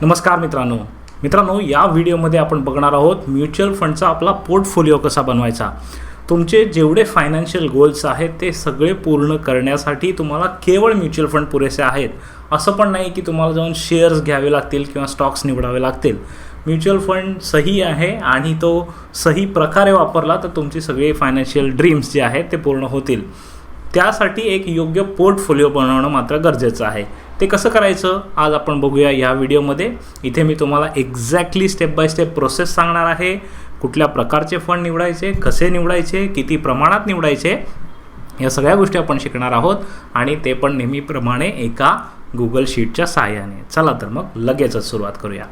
नमस्कार मित्रांनो, या व्हिडिओमध्ये आपण बघणार आहोत म्युच्युअल फंडचा आपला पोर्टफोलिओ कसा बनवायचा। तुमचे जेवढे फायनान्शियल गोल्स आहेत ते सगळे पूर्ण करण्यासाठी तुम्हाला केवळ म्युच्युअल फंड पुरेसे आहेत। असं पण नाही की तुम्हाला जाऊन शेअर्स घ्यावे लागतील किंवा स्टॉक्स निवडावे लागतील। म्युच्युअल फंड सही आहे आणि तो सही प्रकारे वापरला तर तुमची सगळी फायनान्शियल ड्रीम्स जे आहेत ते पूर्ण होतील। त्यासाठी एक योग्य पोर्टफोलिओ बनवणं मात्र गरजेचं आहे। ते कसं करायचं आज आपण बघूया या व्हिडिओमध्ये। इथे मी तुम्हाला exactly step by step process सांगणार आहे। कुठल्या प्रकारचे फंड निवडायचे, कसे निवडायचे, किती प्रमाणात निवडायचे, या सगळ्या गोष्टी आपण शिकणार आहोत आणि ते पण नेहमीप्रमाणे एका गुगल शीटच्या सहाय्याने। चला तर मग लगेचच सुरुवात करूया।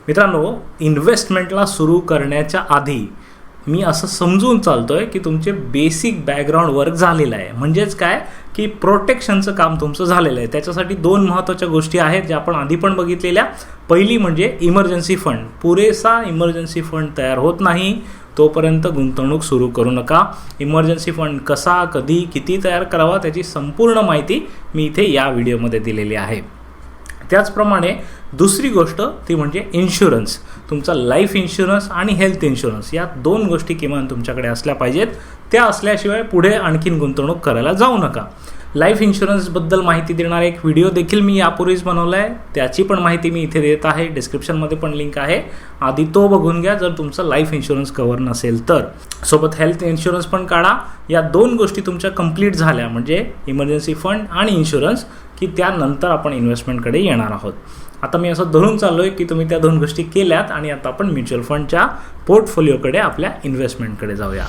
मित्रांनो, इन्व्हेस्टमेंटला सुरू करण्याच्या आधी मी असं समजून चालतोय की तुमचे बेसिक बॅकग्राऊंड वर्क झालेलं आहे। म्हणजेच काय की प्रोटेक्शनचं काम तुमचं झालेलं आहे। त्याच्यासाठी दोन महत्त्वाच्या गोष्टी आहेत ज्या आपण आधी पण बघितलेल्या। पहिली म्हणजे इमर्जन्सी फंड। पुरेसा इमर्जन्सी फंड तयार होत नाही तोपर्यंत गुंतवणूक सुरू करू नका। इमर्जन्सी फंड कसा, कधी, किती तयार करावा त्याची संपूर्ण माहिती मी इथे या व्हिडिओमध्ये दिलेली आहे। त्याचप्रमाणे दुसरी गोष्ट ती म्हणजे इन्शुरन्स। तुमचा लाईफ इन्शुरन्स आणि हेल्थ इन्शुरन्स या दोन गोष्टी किमान तुमच्याकडे असल्या पाहिजेत। त्या असल्याशिवाय पुढे आणखीन गुंतवणूक करायला जाऊ नका। लाईफ इन्शुरन्सबद्दल माहिती देणारा एक व्हिडिओ देखील मी यापूर्वीच बनवला आहे। त्याची पण माहिती मी इथे देत आहे। डिस्क्रिप्शनमध्ये पण लिंक आहे, आधी तो बघून घ्या जर तुमचं लाईफ इन्शुरन्स कव्हर नसेल तर। सोबत हेल्थ इन्शुरन्स पण काढा। या दोन गोष्टी तुमच्या कंप्लीट झाल्या म्हणजे इमर्जन्सी फंड आणि इन्शुरन्स की त्यानंतर आपण इन्व्हेस्टमेंटकडे येणार आहोत। आता मी असं धरून चाललो आहे की तुम्ही त्या दोन गोष्टी केल्यात आणि आता आपण म्युच्युअल फंडच्या पोर्टफोलिओकडे आपल्या इन्व्हेस्टमेंटकडे जाऊया।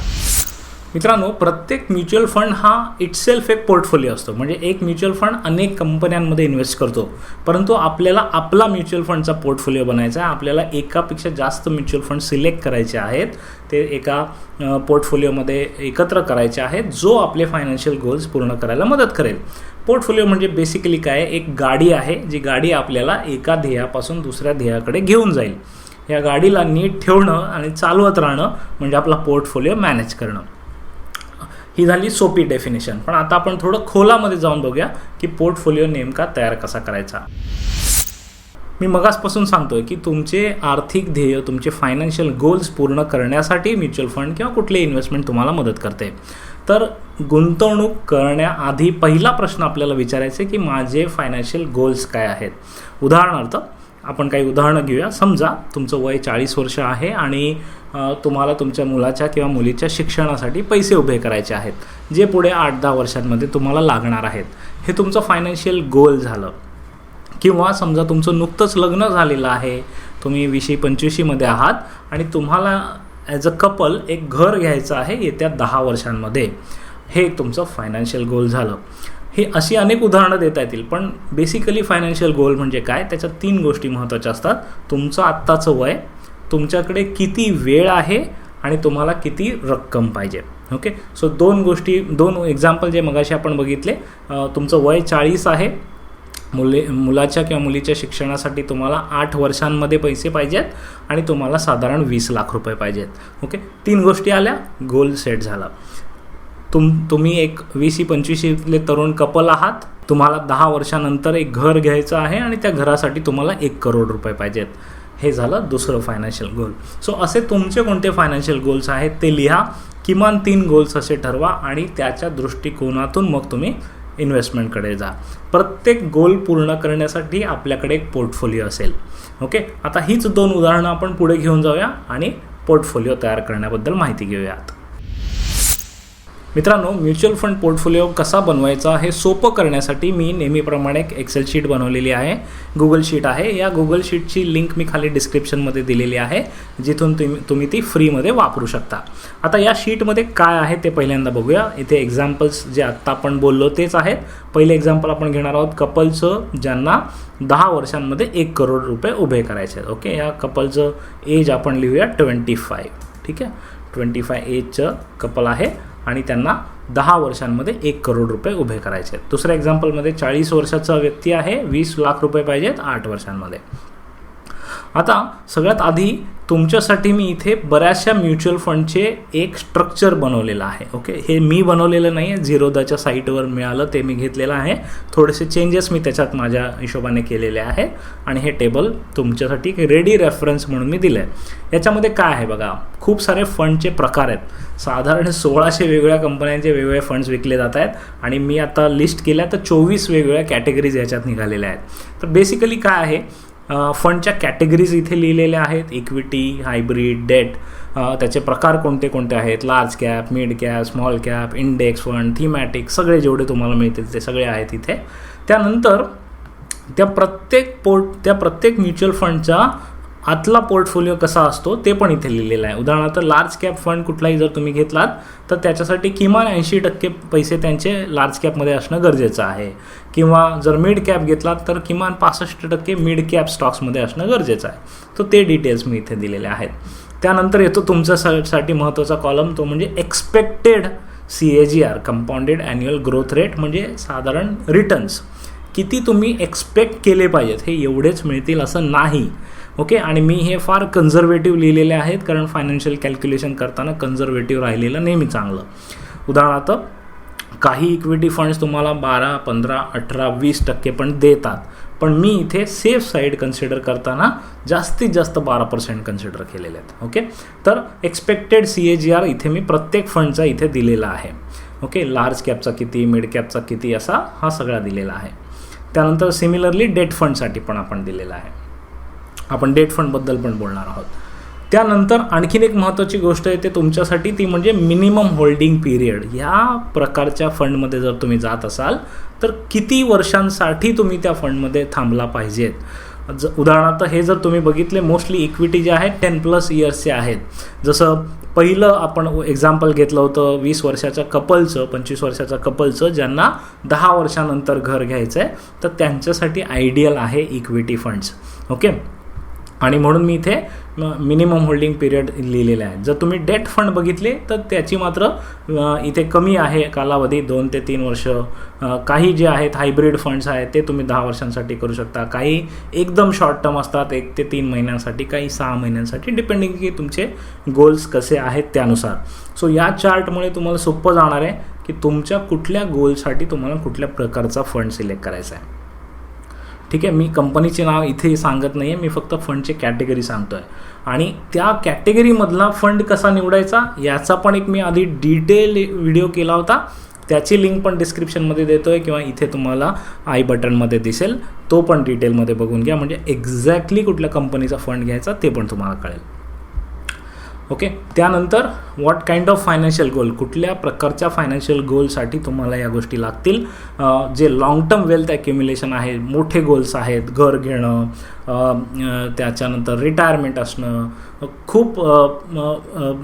मित्रांनो, प्रत्येक म्युच्युअल फंड हा इटसेल्फ एक पोर्टफोलिओ असतो। म्हणजे एक म्युच्युअल फंड अनेक कंपन्यांमध्ये इन्व्हेस्ट करतो, परंतु आपल्याला आपला म्युच्युअल फंडचा पोर्टफोलिओ बनायचा आहे। आपल्याला एकापेक्षा जास्त म्युच्युअल फंड सिलेक्ट करायचे आहेत, ते एका पोर्टफोलिओमध्ये एकत्र करायचे आहेत जो आपले फायनान्शियल गोल्स पूर्ण करायला मदत करेल। पोर्टफोलिओ म्हणजे बेसिकली काय, एक गाडी आहे जी गाडी आपल्याला एका ध्येयापासून दुसऱ्या ध्येयाकडे घेऊन जाईल। या गाडीला नीट ठेवणं आणि चालवत राहणं म्हणजे आपला पोर्टफोलिओ मॅनेज करणं। ही झाली सोपी डेफिनेशन। पण आता आपण थोडं खोलामध्ये जाऊन बघूया की पोर्टफोलिओ नेमका तयार कसा करायचा। मी मगासपासून सांगतोय की तुमचे आर्थिक ध्येय, तुमचे फायनान्शियल गोल्स पूर्ण करण्यासाठी म्युच्युअल फंड किंवा कुठले इन्व्हेस्टमेंट तुम्हाला मदत करते। तर गुंतवणूक करण्याआधी पहिला प्रश्न आपल्याला विचारायचा आहे की माझे फायनान्शियल गोल्स काय आहेत। उदाहरणार्थ आपण काही उदाहरणं घेऊया। समजा तुमचं वय 40 वर्ष आहे आणि तुम्हाला तुमच्या मुलाच्या किंवा मुलीच्या शिक्षणासाठी पैसे उभे करायचे आहेत जे पुढे 8-10 वर्षांमध्ये तुम्हाला लागणार आहेत। हे तुमचं फायनान्शियल गोल झालं। किंवा समजा तुमचं नुकतंच लग्न झालेलं आहे, तुम्ही 20-25मध्ये आहात आणि तुम्हाला ॲज अ कपल एक घर घ्यायचं आहे येत्या 10 वर्षांमध्ये। हे तुमचं फायनान्शियल गोल झालं। हे अशी अनेक उदाहरणं देता येतील, पण बेसिकली फायनान्शियल गोल म्हणजे काय, त्याच्यात 3 गोष्टी महत्त्वाच्या असतात। तुमचं आत्ताचं वय, तुमच्याकडे किती वेळ आहे आणि तुम्हाला किती रक्कम पाहिजे। ओके, सो दोन एक्झाम्पल जे मगाशी आपण बघितले। तुमचं वय 40 आहे, मुलाच्या किंवा मुलीच्या शिक्षणासाठी तुम्हाला 8 वर्षांमध्ये पैसे पाहिजेत आणि तुम्हाला साधारण 20 लाख रुपये पाहिजेत। ओके, 3 गोष्टी आल्या, गोल सेट झाला। तुम्ही एक 20-25 तरुण कपल आहात, तुम्हाला 10 वर्षानंतर एक घर घ्यायचं आहे आणि त्या घरासाठी तुम्हाला 1 करोड रुपये पाहिजेत। हे झालं दुसरं फायनान्शियल गोल। सो असे तुमचे कोणते फायनान्शियल गोल्स आहेत ते लिहा। किमान 3 गोल्स असे ठरवा आणि त्याच्या दृष्टिकोनातून मग तुम्ही इन्व्हेस्टमेंटकडे जा। प्रत्येक गोल पूर्ण करण्यासाठी आपल्याकडे एक पोर्टफोलिओ असेल। ओके, आता हीच 2 उदाहरणं आपण पुढे घेऊन जाऊया आणि पोर्टफोलिओ तयार करण्याबद्दल माहिती घेऊयात। मित्रांनो, म्युच्युअल फंड पोर्टफोलिओ कसा बनवायचा हे सोपं करण्यासाठी मी नेहमीप्रमाणे एक एक्सेल शीट बनवलेली आहे, गुगल शीट आहे। या गुगल शीटची लिंक मी खाली डिस्क्रिप्शनमध्ये दिलेली आहे, जिथून तुम्ही ती फ्रीमध्ये वापरू शकता। आता या शीटमध्ये काय आहे ते पहिल्यांदा बघूया। इथे एक्झाम्पल्स जे आत्ता आपण बोललो तेच आहेत। पहिले एक्झाम्पल आपण घेणार आहोत कपलचं, ज्यांना 10 वर्षांमध्ये 1 करोड रुपये उभे करायचे आहेत। ओके, या कपलचं एज आपण लिहूया 25। ठीक आहे, 25 एजचं कपल आहे आणि त्यांना 10 वर्षांमध्ये 1 करोड रुपये उभे करायचे आहेत। दुसऱ्या एक्झाम्पलमध्ये 40 वर्षाचा व्यक्ती आहे, 20 लाख रुपये पाहिजेत 8 वर्षांमध्ये। आता सगळ्यात आधी तुमच्यासाठी मी इथे बऱ्याचशा म्युच्युअल फंडचे एक स्ट्रक्चर बनवलेलं आहे. ओके, हे मी बनवलेलं नाही आहे, झिरोदाच्या साईटवर मिळालं ते मी घेतलेलं आहे. थोडेसे चेंजेस मी त्याच्यात माझ्या हिशोबाने केलेले आहेत आणि हे टेबल तुमच्यासाठी रेडी रेफरन्स म्हणून मी दिलं आहे. याच्यामध्ये काय आहे बघा, खूप सारे फंडचे प्रकार आहेत. साधारण 1600 वेगवेगळ्या कंपन्यांचे वेगवेगळे फंड्स विकले जात आहेत आणि मी आता लिस्ट केल्या तर 24 वेगवेगळ्या कॅटेगरीज याच्यात निघालेल्या आहेत. तर बेसिकली काय आहे, फंडच्या कॅटेगरीज इथे लिहिलेल्या आहेत. इक्विटी, हायब्रिड, डेट, त्याचे प्रकार कोणते कोणते आहेत, large cap, mid cap, small cap, index fund, thematic, सगळे जेवढे तुम्हाला मिळतील ते सगळे आहेत इथे. त्यानंतर त्या प्रत्येक म्युच्युअल फंडचा आतला पोर्टफोलिओ कसा असतो ते पण इथे लिहिलेलं आहे. उदाहरणार्थ लार्ज कॅप फंड कुठलाही जर तुम्ही घेतलात तर त्याच्यासाठी किमान 80% पैसे त्यांचे लार्ज कॅपमध्ये असणं गरजेचं आहे, किंवा जर मिड कॅप घेतलात तर किमान 65% मिड कॅप स्टॉक्समध्ये असणं गरजेचं आहे. तर ते डिटेल्स मी इथे दिलेले आहेत. त्यानंतर येतो तुमच्यासाठी महत्त्वाचा कॉलम, तो म्हणजे expected CAGR, compounded annual growth rate, म्हणजे साधारण रिटर्न्स किती तुम्ही एक्सपेक्ट केले पाहिजेत. हे एवढेच मिळतील असं नाही. ओके, आणि मी हे फार कन्झर्वेटिव्ह लिहिलेले आहेत, कारण फायनान्शियल कॅल्क्युलेशन करताना कन्झर्वेटिव्ह राहिलेलं नेहमी चांगलं. उदाहरणार्थ काही इक्विटी फंड्स तुम्हाला 12, 15, 18, 20% पण देतात, पण मी इथे सेफ साईड कन्सिडर करताना जास्तीत जास्त 12% कन्सिडर केलेले आहेत. ओके, तर एक्सपेक्टेड CAGR इथे मी प्रत्येक फंडचा इथे दिलेला आहे. ओके, लार्ज कॅपचा किती, मिड कॅपचा किती, असा हा सगळा दिलेला आहे. त्यानंतर सिमिलरली डेट फंडसाठी पण आपण दिलेला आहे. आपण डेट फंडबद्दल पण बोलणार आहोत. त्यानंतर आणखीन एक महत्त्वाची गोष्ट आहे ते तुमच्यासाठी, ती म्हणजे मिनिमम होल्डिंग पिरियड. ह्या प्रकारच्या फंडमध्ये जर तुम्ही जात असाल तर किती वर्षांसाठी तुम्ही त्या फंडमध्ये थांबला पाहिजेत. उदाहरणार्थ हे जर तुम्ही बघितले, मोस्टली इक्विटी जे आहेत 10+ इयर्सचे आहेत. जसं पहिलं आपण एक्झाम्पल घेतलं होतं 20 वर्षाच्या कपलचं, 25 वर्षाच्या कपलचं, ज्यांना 10 वर्षानंतर घर घ्यायचं आहे, तर त्यांच्यासाठी आयडियल आहे इक्विटी फंड्स. ओके, आणि म्हणून मी इथे मिनिमम होल्डिंग पिरियड लिहिलेलं आहे. जर तुम्ही डेट फंड बघितले तर त्याची मात्र इथे कमी आहे कालावधी, 2 ते 3 वर्ष. काही जे आहेत हायब्रिड फंड्स आहेत ते तुम्ही 10 वर्षांसाठी करू शकता. काही एकदम शॉर्ट टर्म असतात, 1 ते 3 महिन्यांसाठी, काही 6 महिन्यांसाठी, डिपेंडिंग की तुमचे गोल्स कसे आहेत त्यानुसार. सो या चार्टमुळे तुम्हाला सोपं जाणार आहे की तुमच्या कुठल्या गोलसाठी तुम्हाला कुठल्या प्रकारचा फंड सिलेक्ट करायचा आहे. ठीक आहे, मी कंपनीचे नाव इथे सांगत नाही आहे, मी फक्त फंडची कॅटेगरी सांगतो आहे. आणि त्या कॅटेगरीमधला फंड कसा निवडायचा याचा पण एक मी आधी डिटेल व्हिडिओ केला होता, त्याची लिंक पण डिस्क्रिप्शनमध्ये देतो आहे, किंवा इथे तुम्हाला आय बटनमध्ये दिसेल, तो पण डिटेलमध्ये बघून घ्या, म्हणजे एक्झॅक्टली कुठल्या कंपनीचा फंड घ्यायचा ते पण तुम्हाला कळेल. ओके, त्यानंतर व्हॉट काइंड ऑफ फायनान्शियल गोल, कुठल्या प्रकारच्या फायनान्शियल गोलसाठी तुम्हाला या गोष्टी लागतील. जे लॉंग टर्म वेल्थ ॲक्युम्युलेशन आहे, मोठे गोल्स आहेत, घर घेणं, त्याच्यानंतर रिटायरमेंट असणं, खूप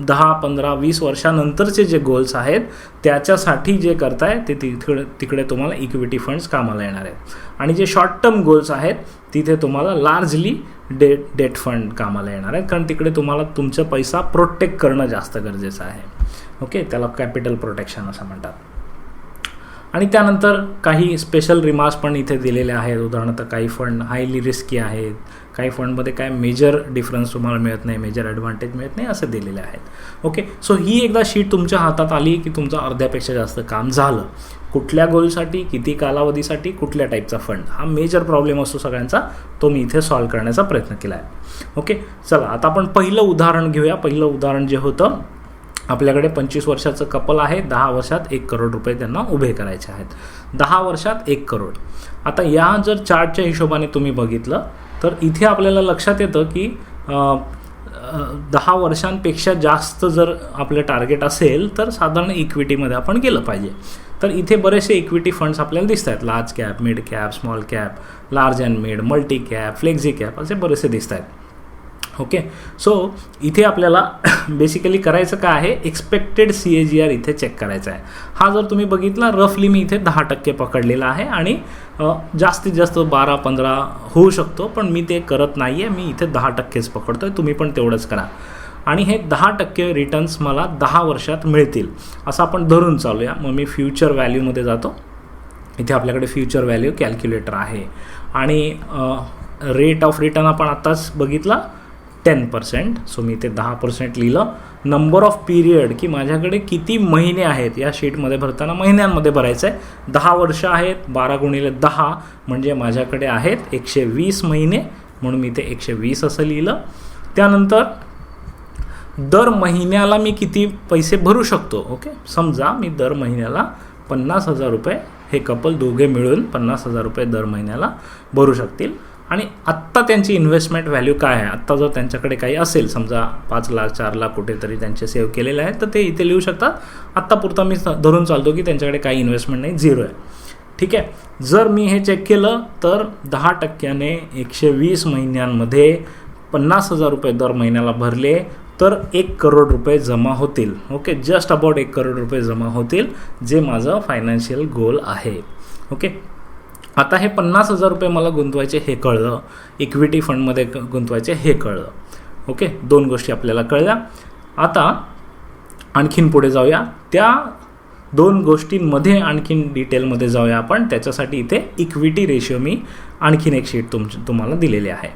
10, 15, 20 वर्षानंतरचे जे गोल्स आहेत त्याच्यासाठी जे करताय ते तिकडे तुम्हाला इक्विटी फंड्स कामाला येणार आहेत. आणि जे शॉर्ट टर्म गोल्स आहेत तिथे तुम्हाला लार्जली डेट फंड कामाला येणार आहेत, कारण तिकडे तुम्हाला तुमचा पैसा प्रोटेक्ट करणं जास्त गरजेचं आहे. ओके, त्याला कॅपिटल प्रोटेक्शन असं म्हणतात. आणि त्यानंतर काही स्पेशल रिमार्क्स पण इथे दिलेले आहेत. उदाहरणार्थ काही फंड हायली रिस्की आहेत, काही फंडमध्ये काय मेजर डिफरन्स तुम्हाला मिळत नाही, मेजर ॲडव्हान्टेज मिळत नाही, असं दिलेले आहेत. ओके, सो ही एकदा शीट तुमच्या हातात आली की तुमचं अर्ध्यापेक्षा जास्त काम झालं. कुठल्या गोलसाठी, किती कालावधीसाठी, कुठल्या टाईपचा फंड, हा मेजर प्रॉब्लेम असतो सगळ्यांचा, तो मी इथे सॉल्व्ह करण्याचा प्रयत्न केला आहे. ओके, चला आता आपण पहिलं उदाहरण घेऊया. पहिलं उदाहरण जे होतं, आपल्याकडे 25 वर्षाचं कपल आहे, 10 वर्षात 1 करोड रुपये त्यांना उभे करायचे आहेत. 10 वर्षात 1 करोड. आता या जर चार्टच्या हिशोबाने तुम्ही बघितलं तर इथे आपल्याला लक्षात येतं की 10 वर्षांपेक्षा जास्त जर आपलं टार्गेट असेल तर साधारण इक्विटीमध्ये आपण गेलं पाहिजे. तर इथे बरेचसे इक्विटी फंड्स आपल्याला दिसत आहेत. Large cap, mid cap, small cap, large and mid, multi cap, flexi cap, असे बरेचसे दिसत आहेत. ओके, सो इथे आपल्याला बेसिकली करायचं काय आहे, एक्सपेक्टेड CAGR इथे चेक करायचा आहे. हा जर तुम्ही बघितला रफली मी इथे 10% पकडलेला आहे आणि जास्तीत जास्त 12-15 होऊ शकतो, पण मी ते करत नाही आहे. मी इथे 10%च पकडतो आहे, तुम्ही पण तेवढंच करा. आणि हे 10% रिटर्न्स मला 10 वर्षात मिळतील असं आपण धरून चालूया. मग मी फ्युचर व्हॅल्यूमध्ये जातो. इथे आपल्याकडे फ्युचर व्हॅल्यू कॅल्क्युलेटर आहे आणि रेट ऑफ रिटर्न आपण आताच बघितला 10%. सो मी इथे 10% लिहिलं. नंबर ऑफ पिरियड की माझ्याकडे किती महिने आहेत या शीटमध्ये भरताना महिन्यांमध्ये भरायचं आहे. 10 वर्ष आहेत, 12 गुणिले 10 म्हणजे माझ्याकडे आहेत 120 महिने, म्हणून मी इथे 120 असं लिहिलं. त्यानंतर दर महिन्याला मी किती पैसे भरू शकतो. ओके, समजा मी दर महिन्याला 50,000 रुपये, हे कपल दोघे मिळून 50,000 रुपये दर महिन्याला भरू शकतील. आणि आत्ता त्यांची इन्व्हेस्टमेंट व्हॅल्यू काय आहे, आत्ता जर त्यांच्याकडे काही असेल, समजा 5 लाख 4 लाख कुठेतरी त्यांचे सेव्ह केलेले आहेत, तर ते इथे लिहू शकतात. आत्तापुरता मी धरून चालतो की त्यांच्याकडे काही इन्व्हेस्टमेंट नाही, 0 आहे. ठीक आहे. जर मी हे चेक केलं तर 10%ने 120 महिन्यांमध्ये 50,000 रुपये दर महिन्याला भरले तर 1 करोड रुपये जमा होतील. ओके, जस्ट अबाउट 1 करोड रुपये जमा होतील, जे माझं फायनान्शियल गोल आहे. ओके, आता हे 50,000 रुपये मला गुंतवायचे हे कळलं, इक्विटी फंडमध्ये गुंतवायचे हे कळलं. ओके, 2 गोष्टी आपल्याला कळल्या. आता आणखीन पुढे जाऊया, त्या 2 गोष्टींमध्ये आणखीन डिटेलमध्ये जाऊया आपण. त्याच्यासाठी इथे इक्विटी रेशिओ मी आणखीन एक शीट तुम्हाला दिलेली आहे.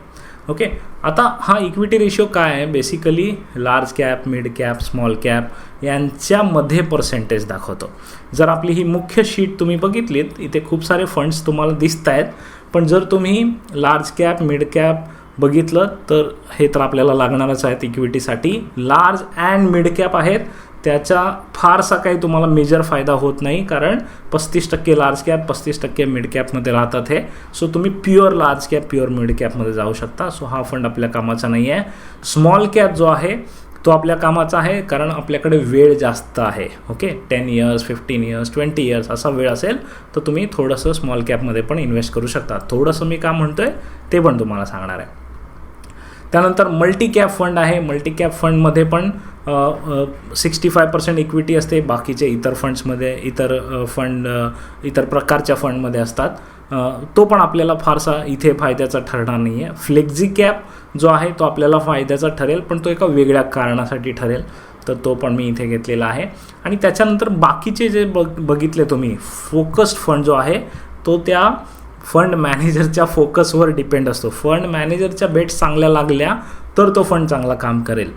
ओके, आता हा इक्विटी रेशिओ काय आहे, basically large cap, mid cap, small cap यांच्यामध्ये पर्सेंटेज दाखवतो. जर आपली ही मुख्य शीट तुम्ही बघितलीत, इथे खूप सारे फंड्स तुम्हाला दिसत आहेत, पण जर तुम्ही लार्ज कॅप, मिड कॅप बघितलं तर हे तर आपल्याला लागणारच आहेत इक्विटीसाठी. लार्ज अँड मिड कॅप आहेत, त्याचा फारसा काही तुम्हाला मेजर फायदा होत नाही, कारण 35% लार्ज कॅप, 35% मिड कॅपमध्ये राहतात हे. सो तुम्ही pure large cap, pure mid कॅपमध्ये जाऊ शकता. सो हा फंड आपल्या कामाचा नाही आहे. स्मॉल कॅप जो आहे तो आपल्या कामाचा आहे, कारण आपल्याकडे वेळ जास्त आहे. ओके, 10 इयर्स, 15 इयर्स, 20 इयर्स असा वेळ असेल तर तुम्ही थोडंसं स्मॉल कॅपमध्ये पण इन्व्हेस्ट करू शकता. थोडंसं मी का म्हणतो आहे ते पण तुम्हाला सांगणार आहे. त्यानंतर मल्टी कॅप फंड आहे. मल्टी कॅप फंडमध्ये पण 65% इक्विटी असते, बाकीचे इतर फंड्समध्ये, इतर प्रकारच्या फंडमध्ये असतात. तो पण आपल्याला फारसा इथे फायद्याचा ठरणार नाही आहे. फ्लेक्झी कॅप जो आहे तो आपल्याला फायद्याचा ठरेल, पण तो एका वेगळ्या कारणासाठी ठरेल, तर तो पण मी इथे घेतलेला आहे. आणि त्याच्यानंतर बाकीचे जे बघितले तुम्ही, फोकस्ड फंड जो आहे तो त्या फंड मॅनेजरच्या फोकसवर डिपेंड असतो. फंड मॅनेजरच्या बेट्स चांगल्या लागल्या तर तो फंड चांगला काम करेल,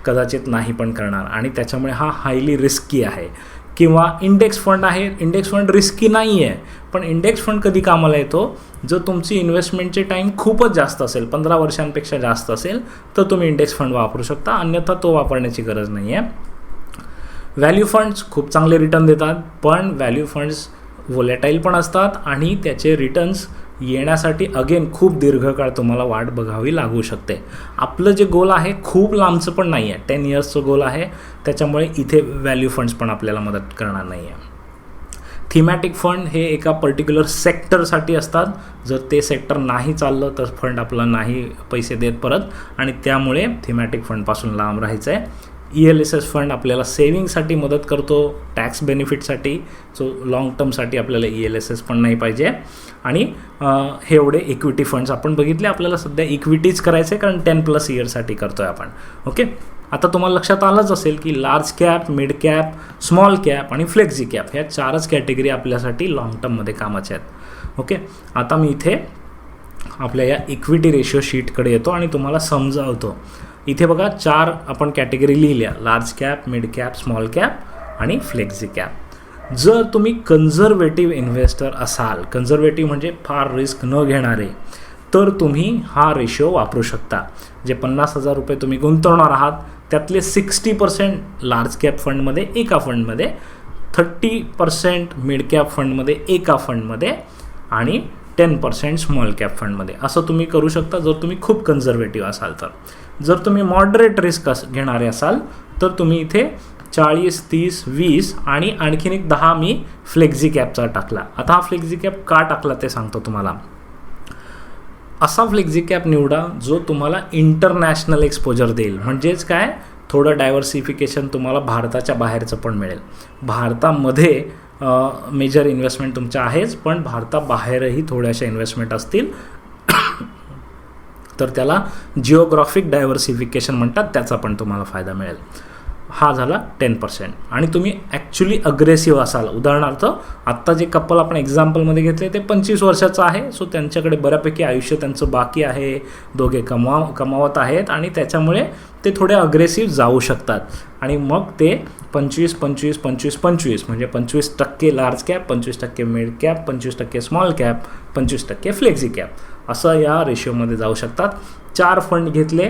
कदाचित नाही पण करणार, आणि त्याच्यामुळे हा हायली रिस्की आहे. किंवा इंडेक्स फंड आहे. इंडेक्स फंड रिस्की नाही आहे, पण इंडेक्स फंड कधी कामाला येतो, जर तुमची इन्व्हेस्टमेंटचे टाईम खूपच जास्त असेल, 15 वर्षांपेक्षा जास्त असेल, तर तुम्ही इंडेक्स फंड वापरू शकता, अन्यथा तो वापरण्याची गरज नाही आहे. व्हॅल्यू फंड्स खूप चांगले रिटर्न देतात, पण व्हॅल्यू फंड्स व्होलॅटाईल पण असतात आणि त्याचे रिटर्न्स येण्यासाठी अगेन खूप दीर्घकाळ तुम्हाला वाट बघावी लागू शकते. आपलं जे गोल आहे खूप लांबचं पण नाही आहे, 10 इयर्सचं गोल आहे, त्याच्यामुळे इथे व्हॅल्यू फंड्स पण आपल्याला मदत करणार नाही आहे. थीमॅटिक फंड हे एका पर्टिक्युलर सेक्टरसाठी असतात. जर ते सेक्टर नाही चाललं तर फंड आपला नाही पैसे देत परत, आणि त्यामुळे थीमॅटिक फंडपासून लांब राहायचं आहे. ELSS फंड आपल्याला सेविंगसाठी मदत करतो, टॅक्स बेनिफिटसाठी. सो लाँग टर्मसाठी आपल्याला ELSS पण नाही पाहिजे. आणि हे एवढे इक्विटी फंड्स आपण बघितले. आपल्याला सध्या इक्विटीज करायचे, कारण 10+ इयर्ससाठी करतो आहे आपण. ओके, आता तुम्हाला लक्षात आलंच असेल की large cap, mid cap, small cap आणि फ्लेक्झी कॅप ह्या 4च कॅटेगरी आपल्यासाठी लाँग टर्ममध्ये कामाच्या आहेत. ओके, आता मी इथे आपल्या या इक्विटी रेशिओ शीटकडे येतो आणि तुम्हाला समजावतो. इथे बघा 4 आपण कॅटेगरी लिहिल्या, large cap, mid cap, small cap आणि फ्लेक्झी कॅप. जर तुम्ही कन्झर्वेटिव्ह इन्व्हेस्टर असाल, कन्झर्वेटिव्ह म्हणजे फार रिस्क न घेणारे, तर तुम्ही हा रेशिओ वापरू शकता. जे 50,000 रुपये तुम्ही गुंतवणार आहात त्यातले 60% लार्ज कॅप फंडमध्ये एका फंडमध्ये, 30% मिड कॅप फंडमध्ये एका फंडमध्ये, आणि 10% स्मॉल कॅप फंडमध्ये. असं तुम्ही करू शकता जर तुम्ही खूप कन्झर्वेटिव्ह असाल तर. जर तुम्ही मॉडरेट रिस्क घेणारे असाल तर तुम्ही इथे 40, 30, 20 आणि आणखीन एक 10 मी फ्लेक्झी कॅपचा टाकला. आता हा फ्लेक्झी कॅप का टाकला ते सांगतो तुम्हाला. असा फ्लेक्झी कॅप निवडा जो तुम्हाला इंटरनॅशनल एक्सपोजर देईल. म्हणजेच काय, थोडं डायव्हर्सिफिकेशन तुम्हाला भारताच्या बाहेरचं पण मिळेल. भारतामध्ये मेजर इन्व्हेस्टमेंट तुमच्या आहेच, पण भारताबाहेरही थोड्याशा इन्व्हेस्टमेंट असतील, तर त्याला जिओग्राफिक डायव्हर्सिफिकेशन म्हणतात, त्याचा पण तुम्हाला फायदा मिळेल. हा झाला 10%. आणि तुम्ही ॲक्च्युली अग्रेसिव्ह असाल, उदाहरणार्थ आत्ता जे कपल आपण एक्झाम्पलमध्ये घेतले ते 25 वर्षाचं आहे, सो त्यांच्याकडे बऱ्यापैकी आयुष्य त्यांचं बाकी आहे, दोघे कमावत आहेत आणि त्याच्यामुळे ते थोडे अग्रेसिव्ह जाऊ शकतात. आणि मग ते 25-25-25-25 म्हणजे 25% large cap, 25% mid cap, 25% small cap, 25% flexi cap असं या रेशिओमध्ये जाऊ शकतात. 4 फंड घेतले,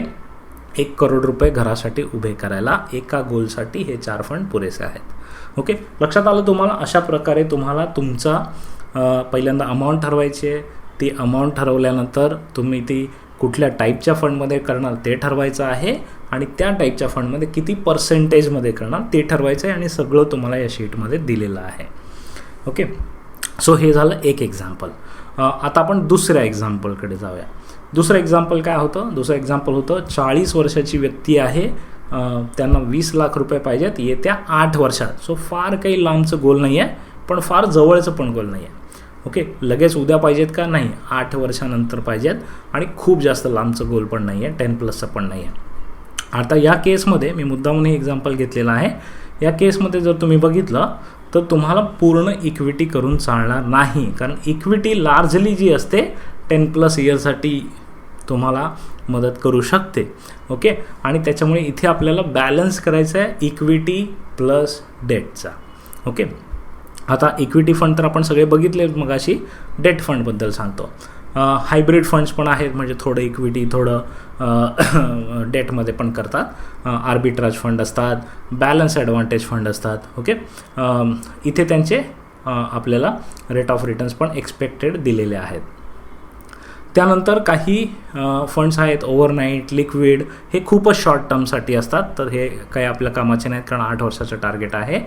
1 करोड रुपये घरासाठी उभे करायला, एका गोलसाठी हे 4 फंड पुरेसे आहेत. ओके, लक्षात आलं तुम्हाला? अशा प्रकारे तुम्हाला तुमचा पहिल्यांदा अमाऊंट ठरवायची आहे. ती अमाऊंट ठरवल्यानंतर तुम्ही ती कुठल्या टाईपच्या फंडमध्ये करणार ते ठरवायचं आहे आणि त्या टाईपच्या फंडमध्ये किती पर्सेंटेजमध्ये करणार ते ठरवायचं आहे आणि सगळं तुम्हाला या शीटमध्ये दिलेलं आहे. ओके, सो हे झालं एक एक्झाम्पल. आता आपण दुसऱ्या एक्झाम्पलकडे जाऊया. दुसरं एक्झाम्पल काय होतं? दुसरं एक्झाम्पल होतं 40 वर्षाची व्यक्ती आहे, त्यांना 20 लाख रुपये पाहिजेत येत्या 8 वर्षात. सो फार काही लांबचं गोल नाही आहे, पण फार जवळचं पण गोल नाही आहे. ओके, लगेच उद्या पाहिजेत का? नाही, 8 वर्षानंतर पाहिजेत आणि खूप जास्त लांबचं गोल पण नाही आहे, 10+ पण नाही आहे. आता या केसमध्ये मी मुद्दामून हे एक्झाम्पल घेतलेलं आहे. या केसमध्ये जर तुम्ही बघितलं तर तुम्हाला पूर्ण इक्विटी करून चालणार नाही, कारण इक्विटी लार्जली जी असते 10+ इयरसाठी तुम्हाला मदत करू शकते. ओके, आणि त्याच्यामुळे इथे आपल्याला बॅलन्स करायचं आहे इक्विटी प्लस डेटचा. ओके, आता इक्विटी फंड तर आपण सगळे बघितले मगाशी. डेट फंडबद्दल सांगतो. हायब्रिड फंड्स पण आहेत, म्हणजे थोडं इक्विटी थोडं डेटमध्ये पण करतात. आर्बिट्राज फंड असतात, बॅलन्स ॲडव्हान्टेज फंड असतात. ओके, इथे त्यांचे आपल्याला रेट ऑफ रिटर्न्स पण एक्सपेक्टेड दिलेले आहेत. त्यानंतर काही फंड्स आहेत ओव्हरनाईट, लिक्विड, हे खूपच शॉर्ट टर्मसाठी असतात, तर हे काही आपल्या कामाचे नाहीत कारण 8 वर्षाचं टार्गेट आहे.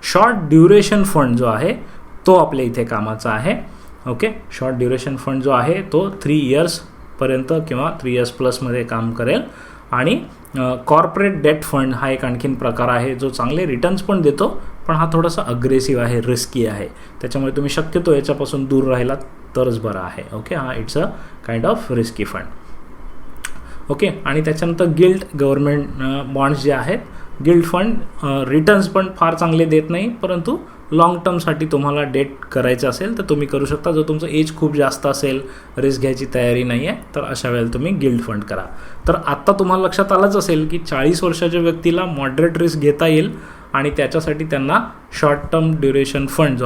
शॉर्ट ड्युरेशन फंड जो आहे तो आपल्या इथे कामाचा आहे. ओके, शॉर्ट ड्युरेशन फंड जो आहे तो 3 इयर्सपर्यंत किंवा 3 इयर्स+ काम करेल. आणि कॉर्पोरेट डेट फंड हा एक आणखीन प्रकार आहे जो चांगले रिटर्न्स पण देतो, पण हा थोडासा अग्रेसिव्ह आहे, रिस्की आहे, त्याच्यामुळे तुम्ही शक्यतो याच्यापासून दूर राहिलात तरच बरं आहे. ओके, हा it's a kind of risky fund. Okay, आणि त्याच्यानंतर गिल्ड गव्हर्नमेंट बॉन्ड्स जे आहेत, गिल्ड फंड रिटर्न्स पण फार चांगले देत नाही, परंतु लाँग टर्मसाठी तुम्हाला डेट करायचं असेल तर तुम्ही करू शकता. जर तुमचं एज खूप जास्त असेल, रिस्क घ्यायची तयारी नाही आहे, तर अशा वेळेला तुम्ही गिल्ड फंड करा. तर आत्ता तुम्हाला लक्षात आलंच असेल की 40 वर्षाच्या व्यक्तीला मॉडरेट रिस्क घेता येईल आणि त्याच्यासाठी त्यांना शॉर्ट ड्युरेशन फंड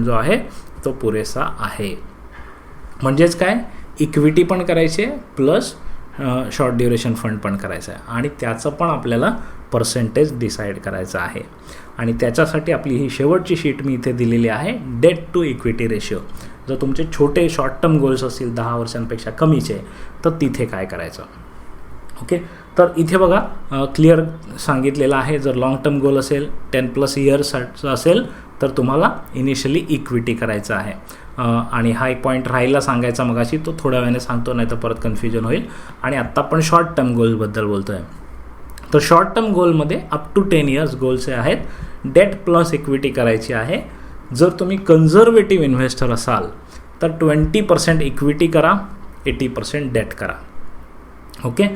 जो आहे तो पुरेसा आहे. म्हणजेच काय, इक्विटी पण करायचे प्लस शॉर्ट ड्युरेशन फंड पण करायचं आहे आणि त्याचं पण आपल्याला पर्सेंटेज डिसाईड करायचं आहे. आणि त्याच्यासाठी आपली ही शेवटची शीट मी इथे दिलेली आहे, डेट टू इक्विटी रेशिओ. जर तुमचे छोटे शॉर्ट टर्म गोल्स असतील 10 वर्षांपेक्षा कमीचे, तर तिथे काय करायचं. ओके, तर इथे बघा क्लिअर सांगितलेलं आहे. जर लाँग टर्म गोल असेल 10+ इयर्सचं असेल तर तुम्हाला इनिशियली इक्विटी करायचं आहे. आणि हा एक पॉईंट राहिला सांगायचा मगाशी, तो थोड्या वेळाने सांगतो, नाही तर परत कन्फ्युजन होईल. आणि आत्ता आपण शॉर्ट टर्म गोल्सबद्दल बोलतो आहे. तर शॉर्ट टर्म गोलमध्ये अप टू 10 इयर्स गोल्स आहेत, डेट प्लस इक्विटी करायची आहे. जर तुम्ही कन्झर्वेटिव्ह इन्व्हेस्टर असाल तर 20% इक्विटी करा, 80% डेट करा. ओके,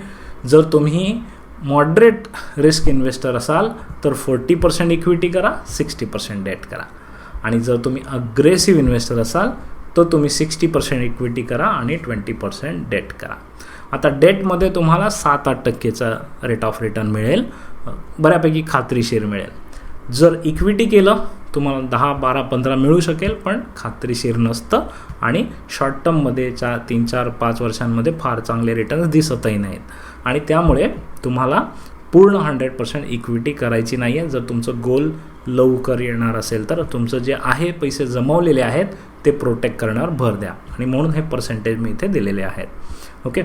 जर तुम्ही मॉडरेट रिस्क इन्व्हेस्टर असाल तर 40% इक्विटी करा, 60% डेट करा. आणि जर तुम्ही अग्रेसिव्ह इन्व्हेस्टर असाल तर तुम्ही 60% इक्विटी करा आणि 20% डेट करा. आता डेटमध्ये तुम्हाला 7-8% रेट ऑफ रिटर्न मिळेल, बऱ्यापैकी खात्रीशीर मिळेल. जर इक्विटी केलं तुम्हाला 10, 12, 15 मिळू शकेल, पण खात्रीशीर नसतं आणि शॉर्ट टर्ममध्ये 3, 4, 5 वर्षांमध्ये फार चांगले रिटर्न्स दिसतही नाहीत. आणि त्यामुळे तुम्हाला पूर्ण 100% इक्विटी करायची नाही आहे. जर तुमचं गोल लवकर येणार असेल तर तुमचं जे आहे पैसे जमवलेले आहेत ते प्रोटेक्ट करण्यावर भर द्या, आणि म्हणून हे पर्सेंटेज मी इथे दिलेले आहेत. ओके,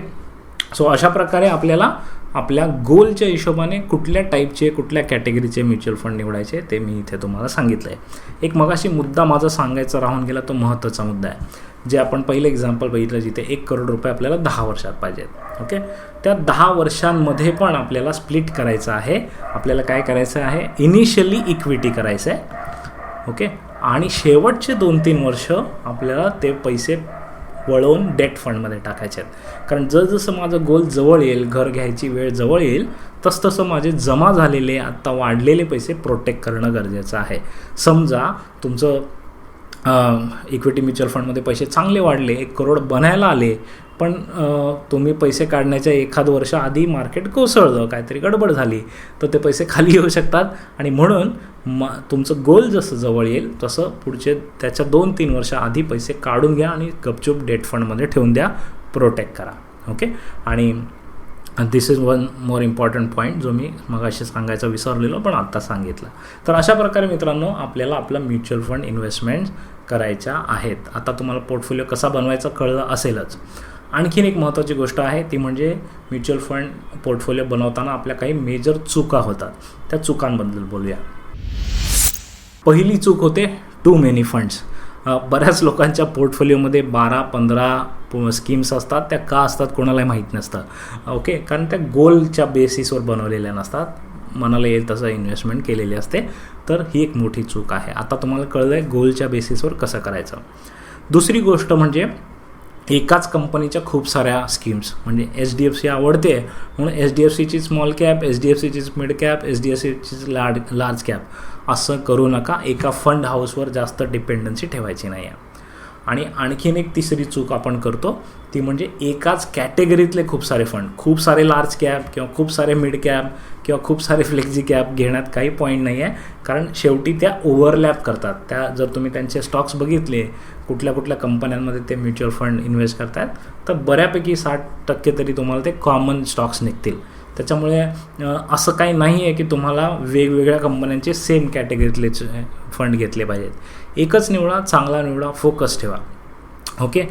सो अशा प्रकारे आपल्याला आपल्या गोलच्या हिशोबाने कुठल्या टाईपचे, कुठल्या कॅटेगरीचे म्युच्युअल फंड निवडायचे ते मी इथे तुम्हाला सांगितलं आहे. एक मगाशी मुद्दा माझा सांगायचा राहून गेला, तो महत्त्वाचा मुद्दा आहे. जे आपण पहिलं एक्झाम्पल बघितलं जिथे 1 करोड रुपये आपल्याला 10 वर्षात पाहिजेत. ओके, त्या 10 वर्षांमध्ये पण आपल्याला स्प्लिट करायचं आहे. आपल्याला काय करायचं आहे, इनिशियली इक्विटी करायचं आहे. ओके, आणि शेवटचे 2-3 वर्ष आपल्याला ते पैसे वळवून डेट फंडमध्ये टाकायचे आहेत. कारण जसं माझं गोल जवळ येईल, घर घ्यायची वेळ जवळ येईल, तसं माझे जमा झालेले आत्ता वाढलेले पैसे प्रोटेक्ट करणं गरजेचं आहे. समजा तुमचं इक्विटी म्युच्युअल फंडमध्ये पैसे चांगले वाढले, 1 करोड बनायला आले, पण तुम्ही पैसे काढण्याच्या एखाद वर्ष आधी मार्केट कोसळलं, काहीतरी गडबड झाली, तर ते पैसे खाली येऊ शकतात. आणि म्हणून तुमचं गोल जसं जवळ येईल तसं पुढचे त्याच्या 2-3 वर्ष आधी पैसे काढून घ्या आणि गपचूप डेट फंडमध्ये ठेवून द्या, प्रोटेक्ट करा. ओके. आणि this is one more important point जो मी मगाशी सांगायचा विसरलेलो पण आत्ता सांगितलं. तर अशा प्रकारे मित्रांनो आपल्याला आपलं म्युच्युअल फंड इन्व्हेस्टमेंट्स करायच्या आहेत. आता तुम्हाला पोर्टफोलिओ कसा बनवायचा कळलं असेलच. आणखीन एक महत्त्वाची गोष्ट आहे ती म्हणजे म्युच्युअल फंड पोर्टफोलिओ बनवताना आपल्या काही मेजर चुका होतात. त्या चुकांबद्दल बोलूया. पहिली चूक होते टू मेनी फंड्स. बऱ्याच लोकांच्या पोर्टफोलिओमध्ये 12-15 स्कीम्स असतात. त्या का असतात कोणालाही माहीत नसतं. ओके. कारण त्या गोलच्या बेसिसवर बनवलेल्या नसतात, मनाला येईल तसं इन्व्हेस्टमेंट केलेली असते. तर ही एक मोठी चूक आहे. आता तुम्हाला कळलं आहे गोलच्या बेसिसवर कसं करायचं. दुसरी गोष्ट म्हणजे एकाच कंपनीच्या खूप साऱ्या स्कीम्स, म्हणजे HDFC आवडते म्हणून HDFCची स्मॉल कॅप, HDFCचीच मिड कॅप, HDFCचीच लार्ज कॅप असं करू नका. एका फंड हाऊसवर जास्त डिपेंडन्सी ठेवायची नाही आहे. आणि आणखीन एक तिसरी चूक आपण करतो ती म्हणजे एकाच कॅटेगरीतले खूप सारे फंड, खूप सारे लार्ज कॅप किंवा खूप सारे मिड कॅप किंवा खूप सारे फ्लेक्झी कॅप घेण्यात काही पॉईंट नाही आहे. कारण शेवटी त्या ओव्हरलॅप करतात. त्या जर तुम्ही त्यांचे स्टॉक्स बघितले, कुठल्या कुठल्या कंपन्यांमध्ये ते म्युच्युअल फंड इन्व्हेस्ट करतात, तर बऱ्यापैकी 60% तरी तुम्हाला ते कॉमन स्टॉक्स निघतील. त्याच्यामुळे असं काही नाही आहे की तुम्हाला वेगवेगळ्या कंपन्यांचे सेम कॅटेगरीतलेच फंड घेतले पाहिजेत. एकच निवडा, चांगला निवडा, फोकस ठेवा. ओके.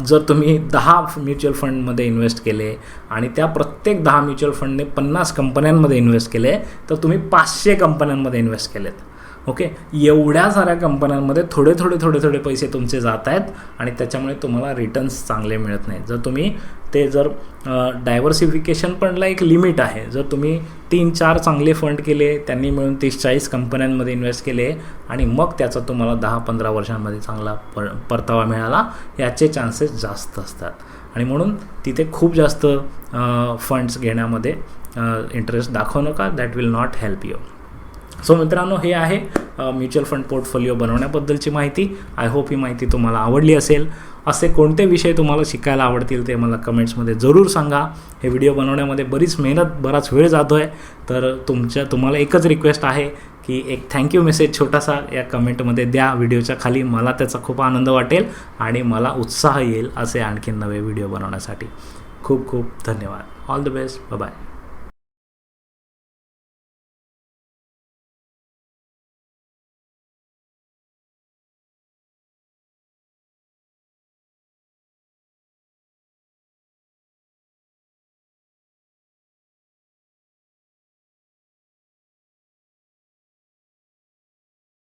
जर तुम्ही 10 म्युच्युअल फंडमध्ये इन्व्हेस्ट केले आणि त्या प्रत्येक 10 म्युच्युअल फंडने 50 कंपन्यांमध्ये इन्व्हेस्ट केले, तर तुम्ही 500 कंपन्यांमध्ये इन्व्हेस्ट केलेत. ओके. एवढ्या साऱ्या कंपन्यांमध्ये थोडे पैसे तुमचे जात आहेत आणि त्याच्यामुळे तुम्हाला रिटर्न्स चांगले मिळत नाहीत. जर तुम्ही ते डायव्हर्सिफिकेशन पणला एक लिमिट आहे. जर तुम्ही 3-4 चांगले फंड केले, त्यांनी मिळून 30-40 कंपन्यांमध्ये इन्व्हेस्ट केले आणि मग त्याचा तुम्हाला 10-15 वर्षांमध्ये चांगला परतावा मिळाला, याचे चान्सेस जास्त असतात. आणि म्हणून तिथे खूप जास्त फंड्स घेण्यामध्ये इंटरेस्ट दाखवू नका. That will not help you. So मित्रांनो, हे आहे म्युच्युअल फंड पोर्टफोलिओ बनवण्याबद्दलची माहिती. आय होप ही माहिती तुम्हाला आवडली असेल. असे कोणते विषय तुम्हाला शिकायला आवडतील ते मला कमेंट्समध्ये जरूर सांगा. हे व्हिडिओ बनवण्यामध्ये बराच वेळ जातो आहे. तर तुम्हाला एकच रिक्वेस्ट आहे की एक थँक्यू मेसेज छोटासा या कमेंटमध्ये द्या व्हिडिओच्या खाली. मला त्याचा खूप आनंद वाटेल आणि मला उत्साह येईल असे आणखीन नवे व्हिडिओ बनवण्यासाठी. खूप खूप धन्यवाद. All the best. बाय.